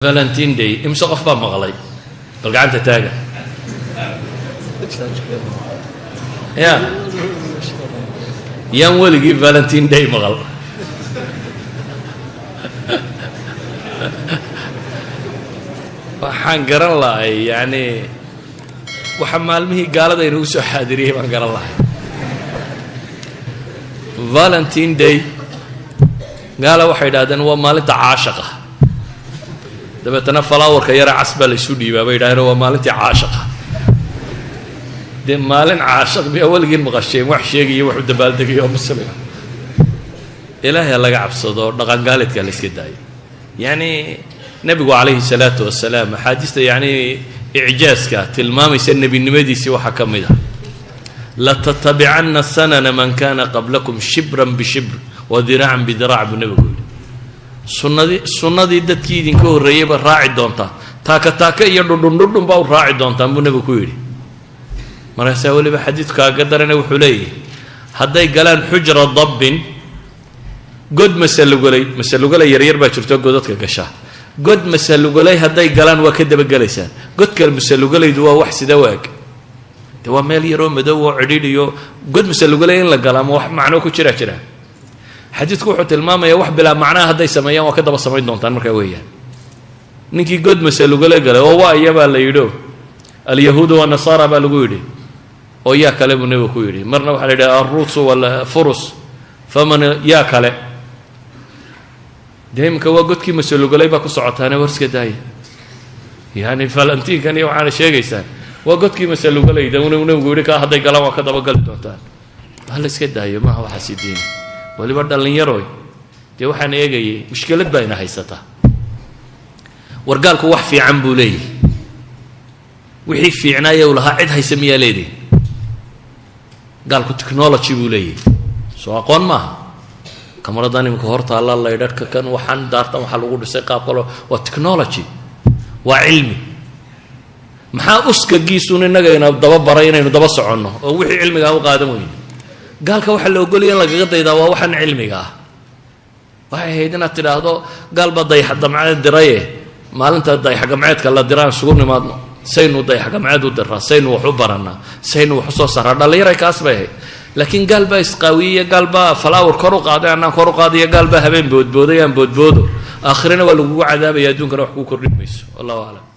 Valentine Day imse qof baa maqlay bal gacanta taaga ya yaan weligii Valentine Day maqal waxaan garan lahay yani waxa maalmihii gaalada inuu soo xaadiriyay baan garan lahay Valentine Day gaala waxay yiraahdeen waa maalinta caashiqa dabeetana falaawarka yara casba la isu dhiibaa bay yiraahdeen waa maalintii caashiqa de maalin caashiq bi awalgii maqasheen wax sheegay wax u dabaaldegay oo muslim ilaahay laga cabsado dhaqan gaaladka la iska daayo yani nabigu alayhi salatu wasalaam hadista yani i'jaaska tilmaamaysa nabinimadiisa waxa kamida la tattabi'anna sanana man kana qablakum shibran bi shibr wa dira'an bi dira' nabigu sunnadii dadkii idinka horeeyay ba raaci doonta taaka iyo dhundhun baa raaci doonta buu nabigu ku yiri markaas waliba xadiidka ka daranay wuxuu leeyahay haday galaan xujra dabbin god masalugulay yaryar baa jirto godadka gasha god masalugulay haday galaan waa ka daba galaysan god kale masalugulaydu waa wax sida waag de waa meel yaro madow oo cidhiidhiyo god masalugulay in la galaamo wax macno ku jira xadiidku wuxuu tilmaamayaa wax bila macna haday sameeyaan waa ka daba sameyn doontaan marka weeyaan ninkii god masalugulay galay oo waa iyaba la yidho al-yahuud wa nasara baa lagu yidhi oo yaa kale buu nabigu ku yidhi marna waxa la yidhaha ar-rus wala furus faman yaa kale deemka waa godkii masalugulay baa ku socotaana warska daay yani Valentine kan iyo waxaan sheegaysaa waa godkii masalugulay nabigu yidhi ka haday galaan waa ka daba gali doontaan hal iska daayo ma waxa sideen waliba dhalinyaro de waxaan eegayay mushkilad baa ina haysata wargaalku wax fiican buu leeyahay wixii fiicnaayo laha cid haysamiya leeyahay gaalku technology buu leeyahay soo aqoon ma kamaradan imka horta alla la yidhka kan waxaan daartan waxa lagu dhisay qaab kale waa technology waa cilmi maxaa uskagiisuna inaga ina daba baray inaynu daba soconno oo wixii cilmiga u qaadan weyn gaalka waxa la ogoliyay in laga daydaa waa waxan cilmiga waxay heedina tiraahdo galba dayax damcad diray maalinta dayax gamceedka la diraan sugu nimaadno saynu dayax gamceed u diraa saynu wax u barana saynu wax soo saara dhalinyaro kaas bay laakiin galba isqaawiye galba flower kor u qaaday anaan kor u qaadiyo galba habeen boodbooday aan boodboodo aakhirina waa lagu cadaabaya adduunka wax ku kordhin mayso wallahu a'lam